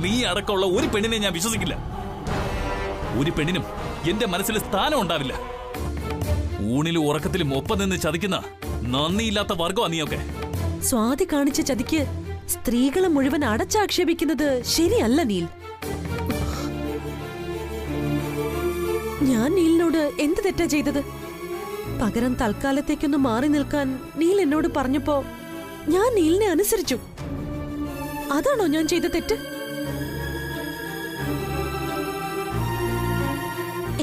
നീ അടക്കമുള്ള ഒരു പെണ്ണിനെ ഞാൻ വിശ്വസിക്കില്ല. ഒരു പെണ്ണിനും എന്റെ മനസ്സിൽ സ്ഥാനം ഉണ്ടാവില്ല. ഊണിലും ഉറക്കത്തിലും ഒപ്പം നിന്ന് ചതിക്കുന്ന നന്ദിയില്ലാത്ത വർഗമാ നീയൊക്കെ. സ്വാതി കാണിച്ച ചതിക്ക് സ്ത്രീകളെ മുഴുവൻ അടച്ചാക്ഷേപിക്കുന്നത് ശരിയല്ല നീൽ. ഞാൻ നീലിനോട് എന്ത് തെറ്റാ ചെയ്തത്? പകരം തൽക്കാലത്തേക്കൊന്ന് മാറി നിൽക്കാൻ നീൽ എന്നോട് പറഞ്ഞപ്പോ ഞാൻ നീലിനെ അനുസരിച്ചു. അതാണോ ഞാൻ ചെയ്ത തെറ്റ്?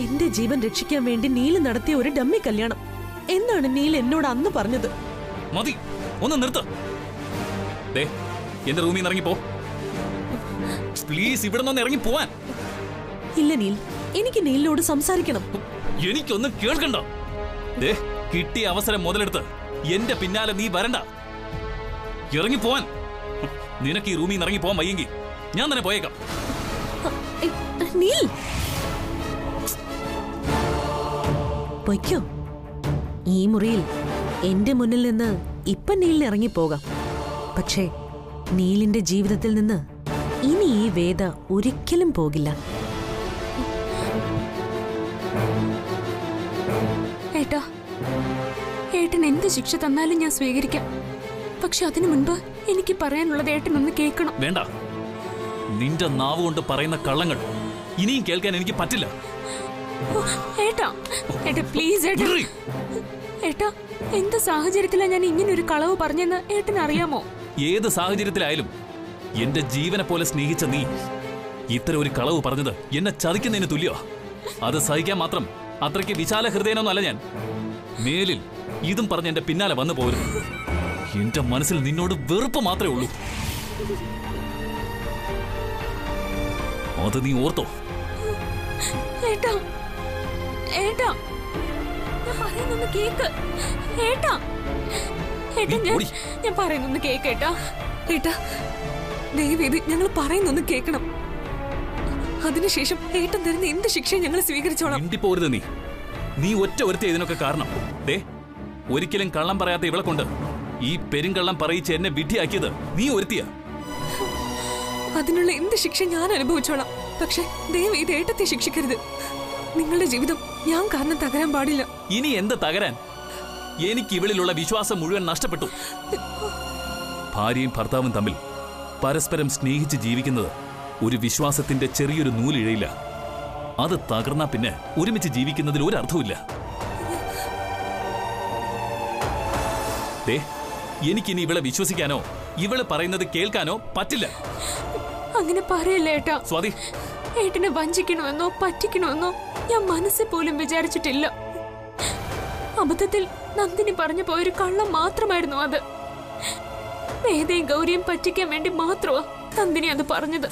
എന്റെ ജീവൻ രക്ഷിക്കാൻ വേണ്ടി നീൽ നടത്തിയ ഒരു ഡമ്മി കല്യാണം എന്നാണ് നീൽ എന്നോട് അന്ന് പറഞ്ഞത്. മതി, ഒന്ന് നിർത്ത്. എന്റെ റൂമിൽ നിന്ന് ഇറങ്ങിപ്പോ പ്ലീസ്. ഇവിടെ നിന്ന് ഇറങ്ങി പോവാൻ. ഇല്ല നീൽ, എനിക്ക് നീലിനോട് സംസാരിക്കണം. എനിക്കൊന്നും കേൾക്കണ്ട. കിട്ടിയ അവസരം മുതലെടുത്ത് എന്റെ പിന്നാലെ നീ വരണ്ട. ഇറങ്ങിപ്പോവാൻ. നിനക്ക് ഈ റൂമിൽ നിന്ന് ഇറങ്ങി പോവാൻ വയ്യെങ്കിൽ ഞാൻ തന്നെ പോയേക്കാം. നീൽ പൊയ്ക്കോ. ഈ മുറിയിൽ എന്റെ മുന്നിൽ നിന്ന് ഇപ്പൊ നീലിന് ഇറങ്ങിപ്പോകാം. പക്ഷേ നീലിന്റെ ജീവിതത്തിൽ നിന്ന് ഇനി ഈ വേദ ഒരിക്കലും പോകില്ല. ഏട്ടാ, ഏട്ടൻ എന്ത് ശിക്ഷ തന്നാലും ഞാൻ സ്വീകരിക്കാം. പക്ഷെ അതിനു മുൻപ് എനിക്ക് പറയാനുള്ളത് ഏട്ടനൊന്ന് കേൾക്കണം. വേണ്ട, നിന്റെ നാവ് കൊണ്ട് പറയുന്ന കള്ളങ്ങൾ ഇനിയും കേൾക്കാൻ എനിക്ക് പറ്റില്ല. ഏട്ടാ, ഏട്ടാ പ്ലീസ് ഏട്ടാ. ഏട്ടാ, എന്ത് സാഹചര്യത്തിലാണ് ഞാൻ ഇങ്ങനെ ഒരു കളവ് പറഞ്ഞെന്ന് ഏട്ടൻ അറിയാമോ? ഏത് സാഹചര്യത്തിലായാലും എന്റെ ജീവനെ പോലെ സ്നേഹിച്ച നീ ഇത്തരം ഒരു കളവ് പറഞ്ഞത് എന്നെ ചതിക്കുന്നതിന് തുല്യമാ. അത് സഹിക്കാൻ മാത്രം അത്രയ്ക്ക് വിശാല ഹൃദയനൊന്നല്ല ഞാൻ. മേലിൽ ഇതും പറഞ്ഞ് എന്റെ പിന്നാലെ വന്നു പോരുന്നു. എന്റെ മനസ്സിൽ നിന്നോട് വെറുപ്പ് മാത്രമേ ഉള്ളൂ. അത് നീ ഓർത്തോ? ഏട്ടാ, ഏട്ടാ, ഞാൻ പറയുന്നൊന്ന് കേക്ക്. ഏട്ടാ, ഏട്ടാ, ഞാൻ പറയുന്നൊന്ന് കേക്ക്. ഏട്ടാ, ഏട്ടാ, ദയവേദി ഞങ്ങൾ പറയുന്നൊന്ന് കേൾക്കണം. അതിനുശേഷം ഏട്ടൻ തരുന്ന എന്ത് ശിക്ഷ ഞങ്ങൾ സ്വീകരിച്ചോളാം. മിണ്ടിപ്പോരുത് നീ. നീ ഒറ്റ ഒരുത്തി ഇതിനൊക്കെ കാരണം. ഒരിക്കലും കള്ളം പറയാത്ത ഇവളെ കൊണ്ട് ഈ പെരുങ്കള്ളം പറയിച്ച് എന്നെ വിഡ്ഢിയാക്കിയത് നീ ഒരുത്തിയ. അതിനുള്ള എന്ത് ശിക്ഷ ഞാൻ അനുഭവിച്ചോളാം. പക്ഷെ ദയവ് ഇത് ഏട്ടത്തെ ശിക്ഷിക്കരുത്. നിങ്ങളുടെ ജീവിതം ഞാൻ കാരണം തകരാൻ പാടില്ല. ഇനി എന്ത് തകരാൻ? എനിക്ക് ഇവളിലുള്ള വിശ്വാസം മുഴുവൻ നഷ്ടപ്പെട്ടു. ഭാര്യയും ഭർത്താവും തമ്മിൽ പരസ്പരം സ്നേഹിച്ച് ജീവിക്കുന്നത് ഒരു വിശ്വാസത്തിന്റെ ചെറിയൊരു നൂലിഴയില്ല. അത് തകർന്നാ പിന്നെ ഒരുമിച്ച് ജീവിക്കുന്നതിൽ ഒരർത്ഥമില്ല. എനിക്കിനി ഇവളെ വിശ്വസിക്കാനോ ഇവളെ പറയുന്നത് കേൾക്കാനോ പറ്റില്ല. അങ്ങനെ പറയല്ലേ ഏട്ടാ. സ്വാതി, ഏട്ടനെ വഞ്ചിക്കണമെന്നോ പറ്റിക്കണമെന്നോ ഞാൻ മനസ്സിൽ പോലും വിചാരിച്ചിട്ടില്ല. അബദ്ധത്തിൽ നന്ദിനി പറഞ്ഞു പോയൊരു കള്ളം മാത്രമായിരുന്നു അത്. വേദയും ഗൗരിയും പറ്റിക്കാൻ വേണ്ടി മാത്രമാ നന്ദിനി അത് പറഞ്ഞത്.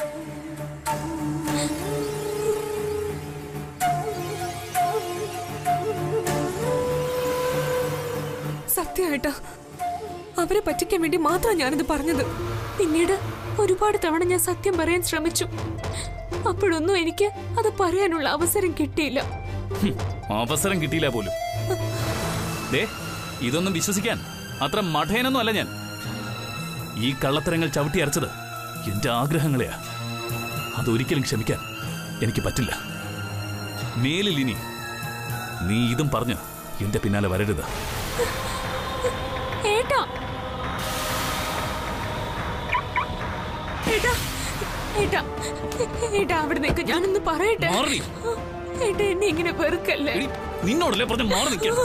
സത്യമായിട്ടാ അവരെ പറ്റിക്കാൻ വേണ്ടി മാത്രം ഞാനിത് പറഞ്ഞത്. പിന്നീട് ഒരുപാട് തവണ ഞാൻ സത്യം പറയാൻ ശ്രമിച്ചു. അപ്പോഴൊന്നും എനിക്ക് അത് പറയാനുള്ള അവസരം കിട്ടിയില്ല. അവസരം കിട്ടിയില്ല പോലും. ഇതൊന്നും വിശ്വസിക്കാൻ അത്ര മഠേനൊന്നും അല്ല ഞാൻ. ഈ കള്ളത്തരങ്ങൾ ചവിട്ടി അരച്ചത് എന്റെ ആഗ്രഹങ്ങളെയാ. അതൊരിക്കലും ക്ഷമിക്കാൻ എനിക്ക് പറ്റില്ല. മേലിൽ ഇനി നീ ഇതും പറഞ്ഞ് എന്റെ പിന്നാലെ വരരുത്. ഏട്ടാ, ഏട്ടാ, ഏട്ടാ, ഏട്ടാ അവിടെ നിൽക്ക്, ഞാനൊന്ന് പറയട്ടെ. ഏട്ടാ, എന്നെ ഇങ്ങനെ വെറുക്കല്ലേ. നിന്നോടല്ലേ പറഞ്ഞ് മാറി നിൽക്കാം.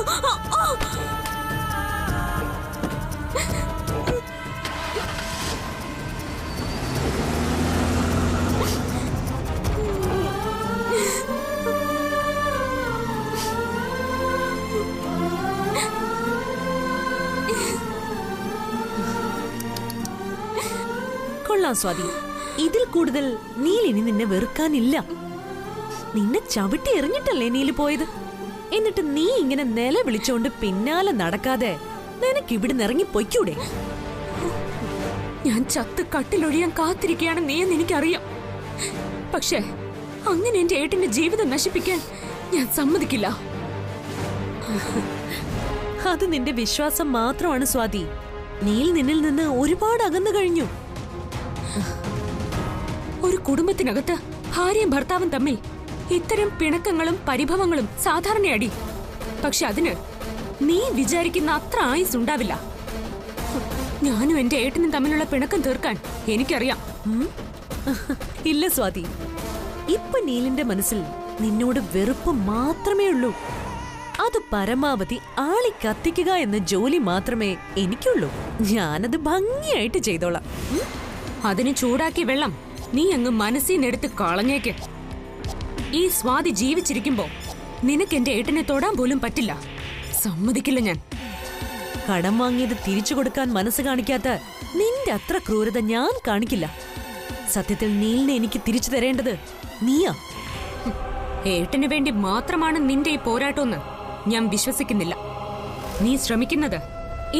കൊള്ളാം സ്വാതി, ഇതിൽ കൂടുതൽ നീൽ ഇനി നിന്നെ വെറുക്കാനില്ല. നിന്നെ ചവിട്ടി എറിഞ്ഞിട്ടല്ലേ നീല് പോയത്. എന്നിട്ട് നീ ഇങ്ങനെ നില വിളിച്ചോണ്ട് പിന്നാലെ നടക്കാതെ നിനക്ക് ഇവിടുന്ന് ഇറങ്ങി പൊയ്ക്കൂടെ? ഞാൻ ചത്ത് കട്ടിലൊഴിയാൻ കാത്തിരിക്കുകയാണ് നീയെന്ന് എനിക്കറിയാം. പക്ഷേ അങ്ങനെ എന്റെ ഏട്ടന്റെ ജീവിതം നശിപ്പിക്കാൻ ഞാൻ സമ്മതിക്കില്ല. അത് നിന്റെ വിശ്വാസം മാത്രമാണ് സ്വാതി. നീൽ നിന്നിൽ നിന്ന് ഒരുപാട് അകന്നു കഴിഞ്ഞു. ഒരു കുടുംബത്തിനകത്ത് ഭാര്യയും ഭർത്താവും തമ്മിൽ ഇത്തരം പിണക്കങ്ങളും പരിഭവങ്ങളും സാധാരണയടി. പക്ഷെ അതിന് നീ വിചാരിക്കുന്ന അത്ര ആയുസ് ഉണ്ടാവില്ല. ഞാനും എന്റെ ഏട്ടനും തമ്മിലുള്ള പിണക്കം തീർക്കാൻ എനിക്കറിയാം. ഇല്ല സ്വാതി, ഇപ്പൊ നീലിന്റെ മനസ്സിൽ നിന്നോട് വെറുപ്പ് മാത്രമേ ഉള്ളൂ. അത് പരമാവധി ആളി കത്തിക്കുക എന്ന ജോലി മാത്രമേ എനിക്കുള്ളൂ. ഞാനത് ഭംഗിയായിട്ട് ചെയ്തോളാം. അതിന് ചൂടാക്കിയ വെള്ളം നീ അങ്ങ് മനസ്സിനെടുത്ത് കളഞ്ഞേക്ക്. ഈ സ്വാതി ജീവിച്ചിരിക്കുമ്പോ നിനക്ക് എന്റെ ഏട്ടനെ തൊടാൻ പോലും പറ്റില്ല. സമ്മതിക്കില്ല ഞാൻ. കടം വാങ്ങിയത് തിരിച്ചു കൊടുക്കാൻ മനസ്സ് കാണിക്കാത്ത നിന്റെ അത്ര ക്രൂരത ഞാൻ കാണിക്കില്ല. സത്യത്തിൽ നീലിനെ എനിക്ക് തിരിച്ചു തരേണ്ടത് നീയാ. ഏട്ടന് വേണ്ടി മാത്രമാണ് നിന്റെ ഈ പോരാട്ടമെന്ന് ഞാൻ വിശ്വസിക്കുന്നില്ല. നീ ശ്രമിക്കുന്നത്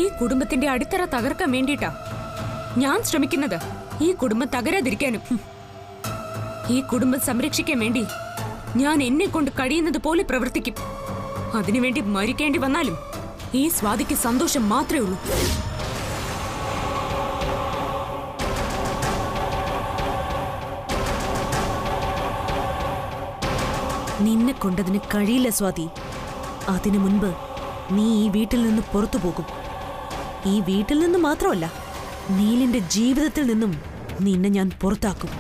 ഈ കുടുംബത്തിന്റെ അടിത്തറ തകർക്കാൻ വേണ്ടിയിട്ടാ. ഞാൻ ശ്രമിക്കുന്നത് ഈ കുടുംബം തകരാതിരിക്കാനും. ഈ കുടുംബം സംരക്ഷിക്കാൻ വേണ്ടി ഞാൻ എന്നെ കൊണ്ട് കഴിയുന്നത് പോലെ പ്രവർത്തിക്കും. അതിനുവേണ്ടി മരിക്കേണ്ടി വന്നാലും ഈ സ്വാതിക്ക് സന്തോഷം മാത്രമേ ഉള്ളൂ. നിന്നെ കൊണ്ടതിന് കഴിയില്ല സ്വാതി. അതിനു മുൻപ് നീ ഈ വീട്ടിൽ നിന്ന് പുറത്തു പോകും. ഈ വീട്ടിൽ നിന്ന് മാത്രമല്ല, നീലിന്റെ ജീവിതത്തിൽ നിന്നും നിന്നെ ഞാൻ പുറത്താക്കും.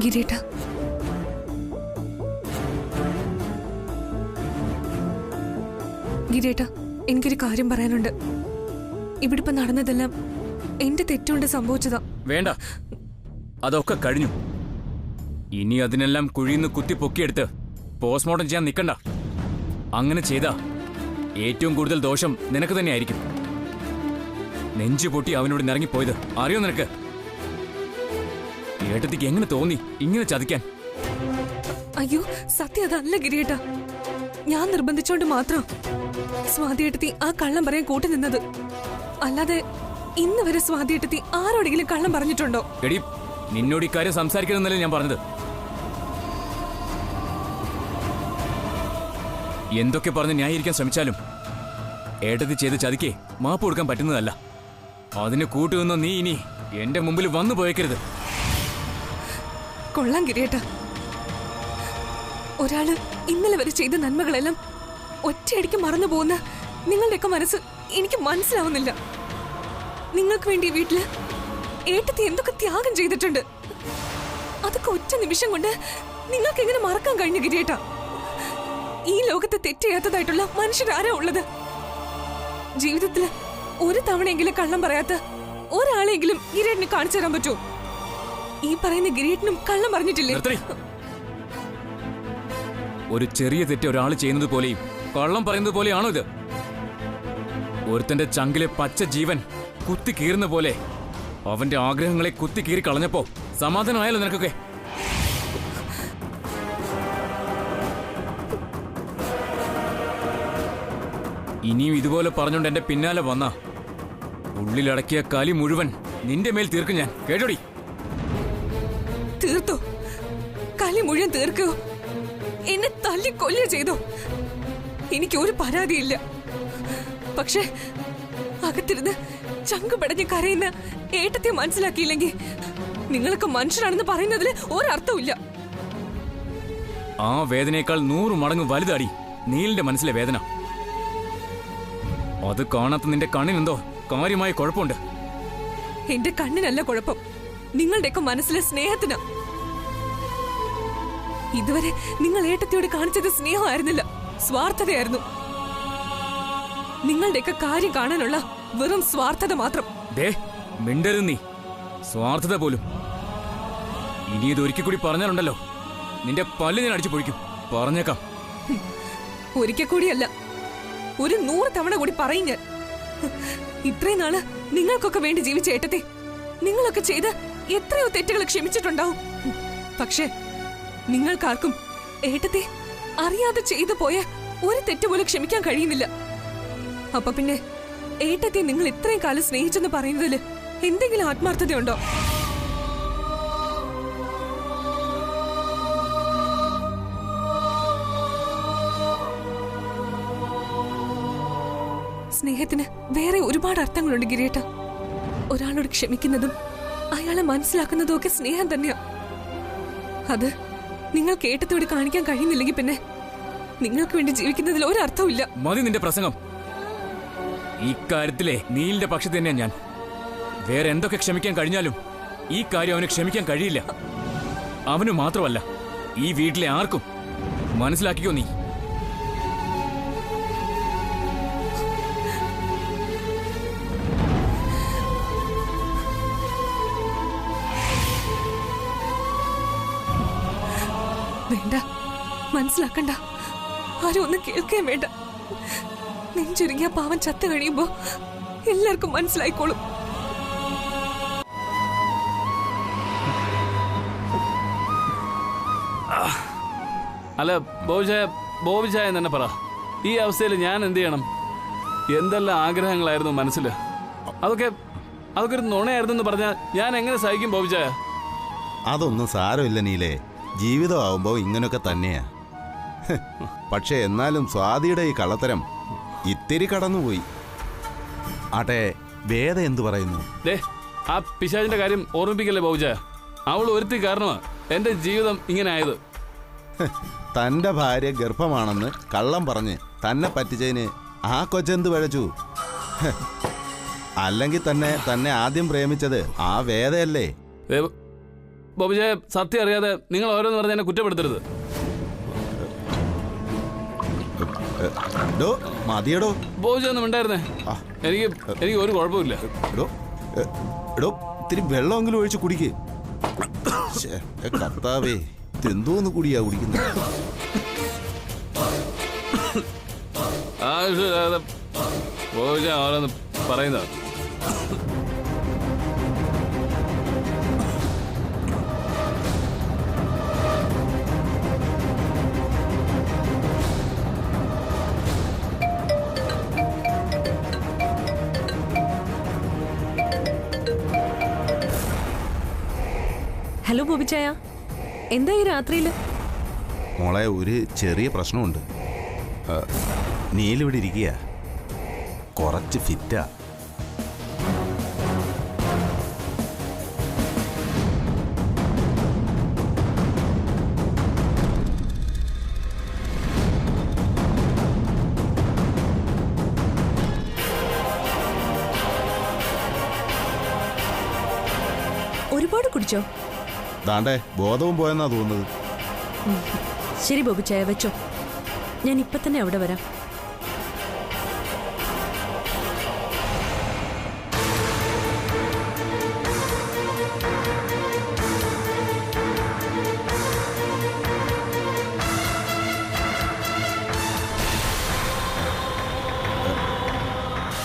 ഗിരീട്ട, ഗിരീട്ട, എനിക്കൊരു കാര്യം പറയാനുണ്ട്. ഇവിടെ ഇപ്പൊ നടന്നതെല്ലാം എന്റെ തെറ്റുകൊണ്ട് സംഭവിച്ചതാ. വേണ്ട, അതൊക്കെ കഴിഞ്ഞു. ഇനി അതിനെല്ലാം കുഴിന്ന് കുത്തി പൊക്കിയെടുത്ത് പോസ്റ്റ്മോർട്ടം ചെയ്യാൻ നിൽക്കണ്ട. അങ്ങനെ ചെയ്താ ഏറ്റവും കൂടുതൽ ദോഷം നിനക്ക് തന്നെയായിരിക്കും. നെഞ്ചു പൊട്ടി അവനോട് നിറങ്ങിപ്പോയത് അറിയോ നിനക്ക്? ഏട്ടത്തിക്ക് എങ്ങനെ തോന്നി ഇങ്ങനെ ചതിക്കാൻ? അയ്യോ, സത്യം അതല്ല ഗിരീട്ട. ഞാൻ നിർബന്ധിച്ചോണ്ട് മാത്രം സ്വാതിയേട്ടത്തി ആ കള്ളം പറയാൻ കൂട്ടി നിന്നത്. അല്ലാതെ ഇന്ന് വരെ സ്വാതിയേട്ടത്തി ആരോടെങ്കിലും കള്ളം പറഞ്ഞിട്ടുണ്ടോ? എടി, നിന്നോട് ഇക്കാര്യം സംസാരിക്കണമെന്നല്ലേ ഞാൻ പറഞ്ഞത്. എന്തൊക്കെ പറഞ്ഞ് ന്യായീകരിക്കാൻ ശ്രമിച്ചാലും ഏട്ടത്തി ചെയ്ത് ചതിക്കേ മാപ്പ് കൊടുക്കാൻ പറ്റുന്നതല്ല. അതിന് കൂട്ടുനിന്ന നീ ഇനി എന്റെ മുമ്പിൽ വന്നു പോയേക്കരുത്. കൊള്ളാം ഗിരീട്ട. ഒരാള് ഇന്നലെ വരെ ചെയ്ത നന്മകളെല്ലാം ഒറ്റയടിക്ക് മറന്നു പോകുന്ന നിങ്ങളുടെയൊക്കെ മനസ്സ് എനിക്ക് മനസ്സിലാവുന്നില്ല. നിങ്ങൾക്ക് വേണ്ടി വീട്ടില് ഏട്ടത്തി എന്തൊക്കെ ത്യാഗം ചെയ്തിട്ടുണ്ട്. അതൊക്കെ ഒറ്റ നിമിഷം കൊണ്ട് നിങ്ങൾക്ക് എങ്ങനെ മറക്കാൻ കഴിഞ്ഞു ഗിരീട്ട? ഈ ലോകത്ത് തെറ്റ് ചെയ്യാത്തതായിട്ടുള്ള മനുഷ്യരാരാ ഉള്ളത്? ജീവിതത്തില് ഒരു തവണയെങ്കിലും കള്ളം പറയാത്ത ഒരാളെങ്കിലും ഗിരീട്ടിന് കാണിച്ചു തരാൻ പറ്റുമോ? ഈ പറയുന്ന ഗിരീട്ടിനും കള്ളം പറഞ്ഞിട്ടില്ലേ? ഒരു ചെറിയ തെറ്റ് ഒരാൾ ചെയ്യുന്നത് പോലെയും കള്ളം പറയുന്നത് പോലെയാണോ ഇത്? ഒരുത്തന്റെ ചങ്കിലെ പച്ച ജീവൻ കുത്തി കീറുന്ന പോലെ അവന്റെ ആഗ്രഹങ്ങളെ കുത്തി കീറി കളഞ്ഞപ്പോ സമാധാനമായല്ലോ നിനക്കൊക്കെ? ഇനിയും ഇതുപോലെ പറഞ്ഞോണ്ട് എന്റെ പിന്നാലെ വന്ന ഉള്ളിലടക്കിയ കലി മുഴുവൻ നിന്റെ മേൽ തീർക്കും ഞാൻ. കേട്ടോടി? തീർത്തോ? കലി മുഴുവൻ തീർക്കോ? എന്നെ തല്ലി കൊല്ലുക ചെയ്തോ? എനിക്ക് ഒരു പരാതിയില്ല. പക്ഷെ അകത്തിരുന്ന് ചങ്ക് പടഞ്ഞ് കരയുന്ന ഏട്ടത്തെ മനസ്സിലാക്കിയില്ലെങ്കിൽ നിങ്ങളൊക്കെ മനുഷ്യരാണെന്ന് പറയുന്നതിൽ ഒരർത്ഥമില്ല. ആ വേദനയേക്കാൾ 100 മടങ്ങ് വലുതാടി നീലിന്റെ മനസ്സിലെ വേദന. അത് കാണാത്ത നിന്റെ കണ്ണിനെന്തോ കാര്യമായ കുഴപ്പമുണ്ട്. എന്റെ കണ്ണിനല്ല കുഴപ്പം, നിങ്ങളുടെയൊക്കെ മനസ്സിലെ സ്നേഹത്തിന്. ഇതുവരെ നിങ്ങൾ ഏട്ടത്തിയോട് കാണിച്ചത് സ്നേഹമായിരുന്നില്ല, സ്വാർത്ഥതയായിരുന്നു. നിങ്ങളുടെയൊക്കെ കാര്യം കാണാനുള്ള വെറും സ്വാർത്ഥത മാത്രം. മിണ്ടരുത് നീ. സ്വാർത്ഥത പോലും. ഇനി ഇത് ഒരിക്കൽ കൂടി പറഞ്ഞാലുണ്ടല്ലോ നിന്റെ പല്ല് ഞാൻ അടിച്ചു പൊഴിക്കും. പറഞ്ഞേക്കാം. ഒരിക്കൽ കൂടിയല്ല, ഒരു 100 തവണ കൂടി പറയും ഞാൻ. ഇത്രയും നാള് നിങ്ങൾക്കൊക്കെ വേണ്ടി ജീവിച്ച ഏട്ടത്തെ നിങ്ങളൊക്കെ ചെയ്ത് എത്രയോ തെറ്റുകൾ ക്ഷമിച്ചിട്ടുണ്ടാവും. പക്ഷെ നിങ്ങൾക്കാർക്കും ഏട്ടത്തെ അറിയാതെ ചെയ്തു പോയ ഒരു തെറ്റ് പോലും ക്ഷമിക്കാൻ കഴിയുന്നില്ല. അപ്പൊ പിന്നെ ഏട്ടത്തെ നിങ്ങൾ ഇത്രയും കാലം സ്നേഹിച്ചെന്ന് പറയുന്നതിൽ എന്തെങ്കിലും ആത്മാർത്ഥതയുണ്ടോ? സ്നേഹത്തിന് വേറെ ഒരുപാട് അർത്ഥങ്ങളുണ്ട് ഗിരിയേട്ട. ഒരാളോട് ക്ഷമിക്കുന്നതും അയാളെ മനസ്സിലാക്കുന്നതും ഒക്കെ സ്നേഹം തന്നെയാ. അത് നിങ്ങൾക്ക് ഏട്ടത്തോട് കാണിക്കാൻ കഴിയുന്നില്ലെങ്കിൽ പിന്നെ നിങ്ങൾക്ക് വേണ്ടി ജീവിക്കുന്നതിൽ ഒരർത്ഥമില്ല. മതി നിന്റെ പ്രസംഗം. ഈ കാര്യത്തിലെ നീലിന്റെ പക്ഷത്ത് തന്നെയാ ഞാൻ. വേറെ എന്തൊക്കെ ക്ഷമിക്കാൻ കഴിഞ്ഞാലും ഈ കാര്യം അവന് ക്ഷമിക്കാൻ കഴിയില്ല. അവന് മാത്രമല്ല, ഈ വീട്ടിലെ ആർക്കും. മനസ്സിലാക്കിക്കോ നീ. വേണ്ട, മനസ്സിലാക്കണ്ട. ആരും ഒന്നും കേൾക്കുകയും വേണ്ട. നെഞ്ചുരുങ്ങിയ പാവൻ ചത്തു കഴിയുമ്പോ എല്ലാവർക്കും മനസ്സിലായിക്കോളും. അല്ല ബോബിച്ചായ തന്നെ പറ, ഈ അവസ്ഥയിൽ ഞാൻ എന്ത് ചെയ്യണം? എന്തെല്ലാം ആഗ്രഹങ്ങളായിരുന്നു മനസ്സിൽ. അതൊക്കെ ഒരു നുണയായിരുന്നെന്ന് പറഞ്ഞാൽ ഞാൻ എങ്ങനെ സഹിക്കും ബോബിച്ചായ? അതൊന്നും സാരമില്ല നീലേ, ജീവിതമാവുമ്പോ ഇങ്ങനൊക്കെ തന്നെയാ. പക്ഷെ എന്നാലും സ്വാതിയുടെ ഈ കള്ളത്തരം ഇത്തിരി കടന്നുപോയി. ആട്ടെ, വേദ എന്തു പറയുന്നു? ആ പിശാചിന്റെ കാര്യം ഓർമ്മിപ്പിക്കല്ലേ ബോബിച്ചായ. അവൾ ഒരുത്തി കാരണമാ എന്റെ ജീവിതം ഇങ്ങനെ ആയത്. തന്റെ ഭാര്യ ഗർഭമാണെന്ന് കള്ളം പറഞ്ഞ് തന്നെ പറ്റിച്ചതിന് ആ കൊച്ചെന്ത് പഴച്ചു? അല്ലെങ്കിൽ തന്നെ ആദ്യം പ്രേമിച്ചത് ആ വേദയല്ലേ? ബോബിച്ചായ, സത്യം അറിയാതെ നിങ്ങൾ ഓരോന്ന് പറഞ്ഞ് എന്നെ കുറ്റപ്പെടുത്തരുത്. മതിയടോ ബോബിച്ചായ ഒന്നും ഉണ്ടായിരുന്നേ. എനിക്ക് ഒരു കുഴപ്പമില്ല. എടോ ഇത്തിരി വെള്ളമെങ്കിലും ഒഴിച്ച് കുടിക്ക്. കർത്താവേ, എന്തോന്ന് കുടിയാ കുടിക്കുന്നത്? ആവശ്യമില്ലാതെ ബോബിച്ചായ ഓരോന്ന് പറയുന്നത്. ഹലോ ബോബിച്ചായ, എന്താ ഈ രാത്രിയില്? മോളെ, ഒരു ചെറിയ പ്രശ്നമുണ്ട്. നീലിവിടെ ഇരിക്കുക, കുറച്ച് ഫിറ്റാ. ഒരുപാട് കുടിച്ചോ? ദാണ്ടേ ബോധവും പോയെന്നാ തോന്നുന്നത്. ശരി ബോബിച്ചായ, വെച്ചോ. ഞാൻ ഇപ്പൊ തന്നെ അവിടെ വരാം.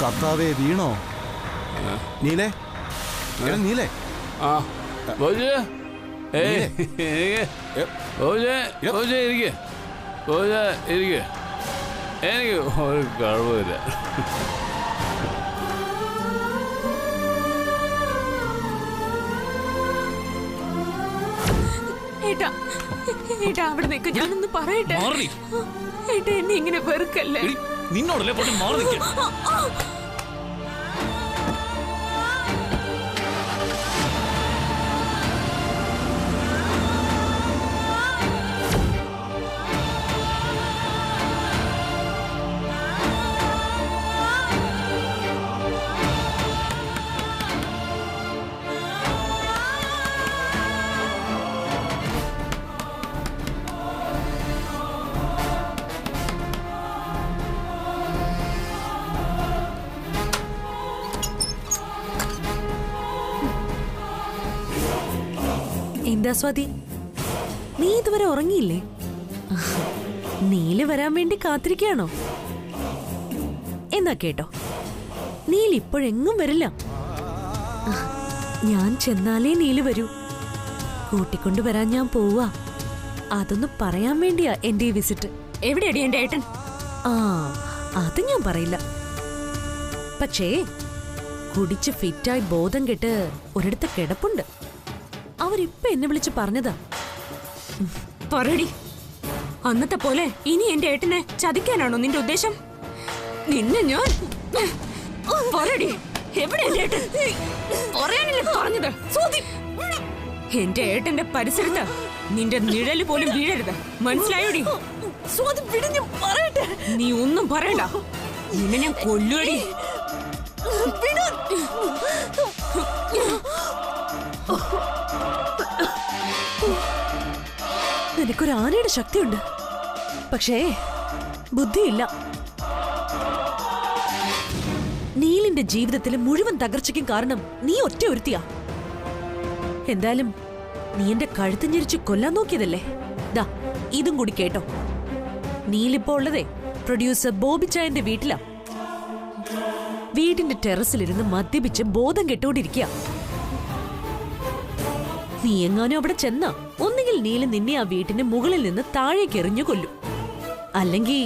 കർത്താവേ, വീണോ? നീലേ, നീലേ. ആ ബോബിച്ചായ, ഇരിക്കെ. എനിക്ക് ഒരു കുഴപ്പമില്ല. ഏട്ടാ അവിടെ നിൽക്കും, ഞാനൊന്ന് പറയട്ടെ. ഏട്ടാ, എന്നെ ഇങ്ങനെ വെറുക്കല്ലേ. നിന്നോടല്ലേ പോയി മാറി നിൽക്കാൻ. എന്താ സ്വാതി, നീ ഇതുവരെ ഉറങ്ങിയില്ലേ? നീല് വരാൻ വേണ്ടി കാത്തിരിക്കുകയാണോ? എന്നാ കേട്ടോ, നീൽ ഇപ്പോഴെങ്ങും വരില്ല. ഞാൻ ചെന്നാലേ നീല് വരൂ. കൂട്ടിക്കൊണ്ടുവരാൻ ഞാൻ പോവാ. അതൊന്ന് പറയാൻ വേണ്ടിയാ എന്റെ ഈ വിസിറ്റ്. എവിടെയടി എന്റെ ഏട്ടൻ? ആ, അത് ഞാൻ പറയില്ല. പക്ഷേ കുടിച്ച് ഫിറ്റായി ബോധം കെട്ട് ഒരിടത്ത് കിടപ്പുണ്ട്. അവരിപ്പൊ എന്നെ വിളിച്ച് പറഞ്ഞതാ. പറയടി, അന്നത്തെ പോലെ ഇനി എന്റെ ഏട്ടനെ ചതിക്കാനാണോ നിന്റെ ഉദ്ദേശം? നിന്നെ ഞാൻ പറയടി, എവിടെ എന്റെ ഏട്ടൻ? പറയാനല്ലേ പറഞ്ഞത്? എന്റെ ഏട്ടന്റെ പരിസരത്ത് നിന്റെ നിഴല് പോലും വീഴരുത്, മനസ്സിലായോടി? നീ ഒന്നും പറയണ്ട, നിന്നെ ഞാൻ കൊല്ലുവടി. നിനക്കൊരു ആനയുടെ ശക്തിയുണ്ട്, പക്ഷേ ബുദ്ധിയില്ല. നീലിന്റെ ജീവിതത്തിലെ മുഴുവൻ തകർച്ചയ്ക്കും കാരണം നീ ഒറ്റ ഒരുത്തിയാ. എന്തായാലും നീ എന്റെ കഴുത്ത് ഞെരിച്ച് കൊല്ലാൻ നോക്കിയതല്ലേ? ദാ ഇതും കൂടി കേട്ടോ. നീലിപ്പോ ഉള്ളതേ പ്രൊഡ്യൂസർ ബോബിച്ചായന്റെ വീട്ടിലാ. വീടിന്റെ ടെറസിലിരുന്ന് മദ്യപിച്ച് ബോധം കെട്ടുകൊണ്ടിരിക്കുക. നീ എങ്ങാനും അവിടെ ചെന്നാ ഒന്നുകിൽ നീല് നിന്നെ ആ വീട്ടിന്റെ മുകളിൽ നിന്ന് താഴേക്ക് എറിഞ്ഞു കൊല്ലും, അല്ലെങ്കിൽ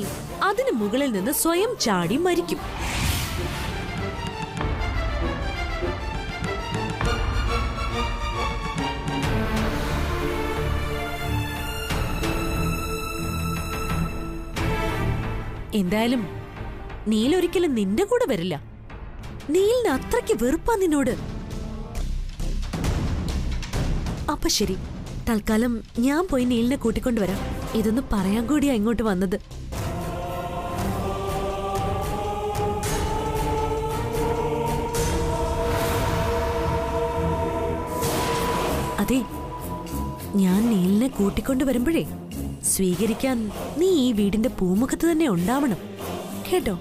അതിന് മുകളിൽ നിന്ന് സ്വയം ചാടി മരിക്കും. എന്തായാലും നീലൊരിക്കലും നിന്റെ കൂടെ വരില്ല. നീലിന് അത്രയ്ക്ക് വെറുപ്പാ നിന്നോട്. അപ്പൊ ശരി, തൽക്കാലം ഞാൻ പോയി നീലിനെ കൂട്ടിക്കൊണ്ടുവരാം. ഇതൊന്ന് പറയാൻ കൂടിയാ ഇങ്ങോട്ട് വന്നത്. അതെ, ഞാൻ നീലിനെ കൂട്ടിക്കൊണ്ടു വരുമ്പോഴേ സ്വീകരിക്കാൻ നീ ഈ വീടിന്റെ പൂമുഖത്ത് തന്നെ ഉണ്ടാവണം, കേട്ടോ?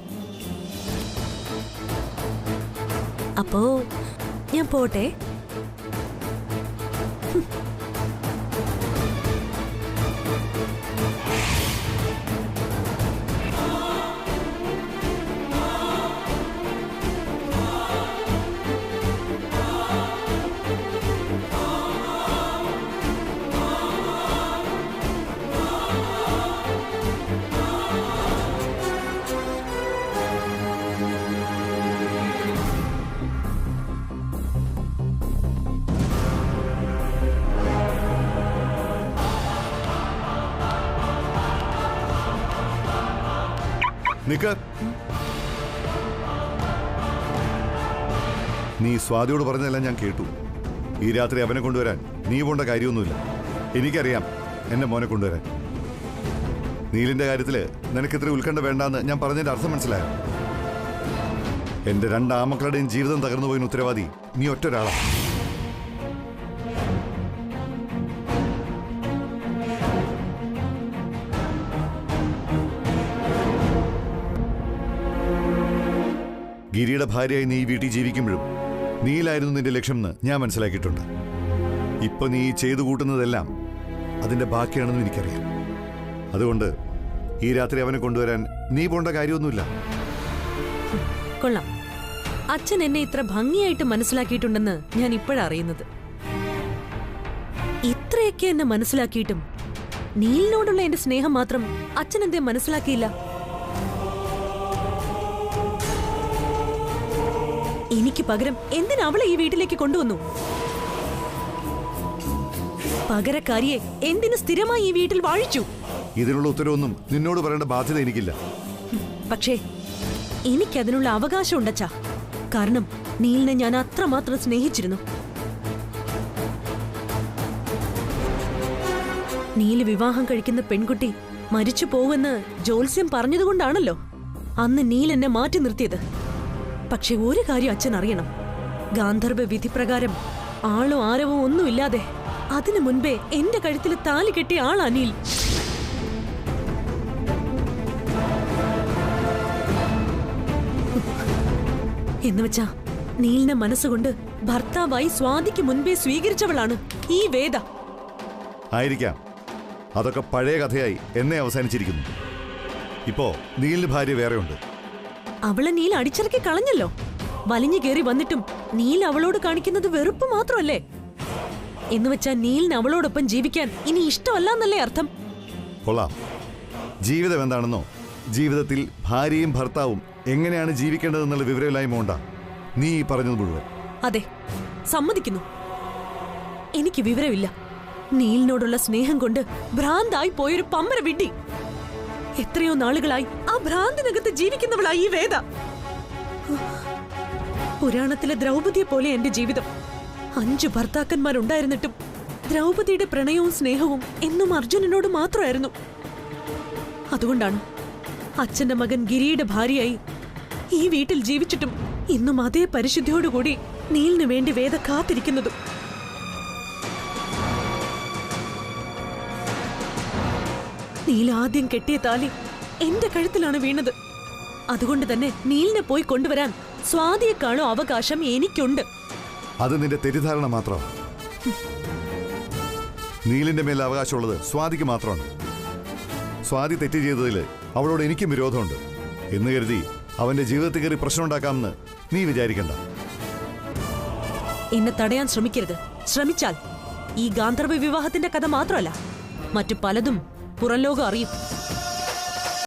അപ്പോ ഞാൻ പോട്ടെ. നീ സ്വാതിയോട് പറഞ്ഞതെല്ലാം ഞാൻ കേട്ടു. ഈ രാത്രി അവനെ കൊണ്ടുവരാൻ നീ പോണ്ട കാര്യമൊന്നുമില്ല. എനിക്കറിയാം എന്റെ മോനെ കൊണ്ടുവരാൻ. നീലിന്റെ കാര്യത്തില് നിനക്ക് ഇത്ര ഉത്കണ്ഠ വേണ്ടാന്ന് ഞാൻ പറഞ്ഞതിന്റെ അർത്ഥം മനസ്സിലായോ? എന്റെ രണ്ടാമക്കളുടെയും ജീവിതം തകർന്നു പോയതിന് ഉത്തരവാദി നീ ഒറ്റൊരാളാ. ഗിരിയുടെ ഭാര്യയായി നീ വീട്ടിൽ ജീവിക്കുമ്പോഴും നീലായിരുന്നു നിന്റെ ലക്ഷ്യം എന്ന് ഞാൻ മനസ്സിലാക്കിയിട്ടുണ്ട്. ഇപ്പൊ നീ ചെയ്തു കൂട്ടുന്നതെല്ലാം അതിന്റെ ബാക്കിയാണെന്നും എനിക്കറിയാം. അതുകൊണ്ട് ഈ രാത്രി അവനെ കൊണ്ടുവരാൻ നീ പോണ്ട കാര്യമൊന്നുമില്ല. കൊള്ളാം, അച്ഛൻ എന്നെ ഇത്ര ഭംഗിയായിട്ട് മനസ്സിലാക്കിയിട്ടുണ്ടെന്ന് ഞാൻ ഇപ്പോഴാണ് അറിയുന്നത്. ഇത്രയൊക്കെ എന്നെ മനസ്സിലാക്കിയിട്ടും നീലിനോടുള്ള എന്റെ സ്നേഹം മാത്രം അച്ഛൻ എന്തേ മനസ്സിലാക്കിയില്ല? എനിക്ക് പകരം എന്തിനാ അവളെ ഈ വീട്ടിലേക്ക് കൊണ്ടുവന്നു? പകരക്കാരിയെ എന്തിനു സ്ഥിരമായി ഈ വീട്ടിൽ വാഴിച്ചു? ഇതിനുള്ള ഉത്തരവൊന്നും നിന്നോട് പറയേണ്ട ബാധ്യത എനിക്കില്ല. പക്ഷേ എനിക്കതിനുള്ള അവകാശം ഉണ്ടച്ചാ. കാരണം നീലിനെ ഞാൻ അത്രമാത്രം സ്നേഹിച്ചിരുന്നു. നീല് വിവാഹം കഴിക്കുന്ന പെൺകുട്ടി മരിച്ചു പോവെന്ന് ജോത്സ്യം പറഞ്ഞതുകൊണ്ടാണല്ലോ അന്ന് നീൽ എന്നെ മാറ്റി നിർത്തിയത്. പക്ഷെ ഒരു കാര്യം അച്ഛൻ അറിയണം, ഗാന്ധർവ വിധി പ്രകാരം ആളോ ആരവോ ഒന്നുമില്ലാതെ അതിനു മുൻപേ എന്റെ കഴുത്തിൽ താലി കെട്ടിയ ആളാ നീൽ. എന്നുവെച്ചാ നീലിനെ മനസ്സുകൊണ്ട് ഭർത്താവായി സ്വാതിക്ക് മുൻപേ സ്വീകരിച്ചവളാണ് ഈ വേദ. ആയിരിക്കാം, അതൊക്കെ പഴയ കഥയായി എന്നെ അവസാനിച്ചിരിക്കുന്നു. ഇപ്പോ നീലിന് ഭാര്യ വേറെയുണ്ട്. അവളെ നീൽ അടിച്ചിറക്കി കളഞ്ഞല്ലോ. വലിഞ്ഞു കയറി വന്നിട്ടും നീൽ അവളോട് കാണിക്കുന്നത് വെറുപ്പ് മാത്രമല്ലേ? എന്നുവെച്ചാ നീലിന് അവളോടൊപ്പം ജീവിക്കാൻ ഇനി ഇഷ്ടമല്ല എന്നല്ലേ അർത്ഥം? കൊള്ളാം. ജീവിതം എന്താണെന്നോ ജീവിതത്തിൽ ഭാര്യയും ഭർത്താവും എങ്ങനെയാണ് ജീവിക്കേണ്ടതെന്നുള്ള വിവരമില്ലായ്മ കൊണ്ടാ നീ ഈ പറഞ്ഞത് മുഴുവൻ. അതെ, സമ്മതിക്കുന്നു. എനിക്ക് വിവരമില്ല. നീലിനോടുള്ള സ്നേഹം കൊണ്ട് ഭ്രാന്തായി പോയൊരു പമ്പര വിഡ്ഢി. എത്രയോ നാളുകളായി ആ ഭ്രാന്തിനകത്ത് ജീവിക്കുന്നവളായി ഈ വേദ. പുരാണത്തിലെ ദ്രൗപദിയെ പോലെ എന്റെ ജീവിതം. 5 ഭർത്താക്കന്മാരുണ്ടായിരുന്നിട്ടും ദ്രൗപദിയുടെ പ്രണയവും സ്നേഹവും എന്നും അർജുനനോട് മാത്രമായിരുന്നു. അതുകൊണ്ടാണ് അച്ഛന്റെ മകൻ ഗിരിയുടെ ഭാര്യയായി ഈ വീട്ടിൽ ജീവിച്ചിട്ടും ഇന്നും അതേ പരിശുദ്ധിയോടുകൂടി നീലിനു വേണ്ടി വേദ കാത്തിരിക്കുന്നതും. നീൽ ആദ്യം കെട്ടിയ താലി എന്റെ കഴുത്തിലാണ് വീണത്. അതുകൊണ്ട് തന്നെ നീലിനെ പോയി കൊണ്ടുവരാൻ സ്വാതിയെക്കാണോ അവകാശം എനിക്കുണ്ട്. അത് നിന്റെ തെറ്റിദ്ധാരണ മാത്രമാണ്. നീലിന്റെ മേൽ അവകാശമുള്ളത് സ്വാതിക്ക് മാത്രമാണ്. സ്വാതി തെറ്റ് ചെയ്തതിൽ അവളോട് എനിക്കും വിരോധമുണ്ട് എന്ന് കരുതി അവന്റെ ജീവിതത്തിൽ കയറി പ്രശ്നം ഉണ്ടാക്കാമെന്ന് നീ വിചാരിക്കണ്ട. എന്നെ തടയാൻ ശ്രമിക്കരുത്. ശ്രമിച്ചാൽ ഈ ഗാന്ധർവ വിവാഹത്തിന്റെ കഥ മാത്രമല്ല, മറ്റു പലതും പുറംലോകം അറിയും.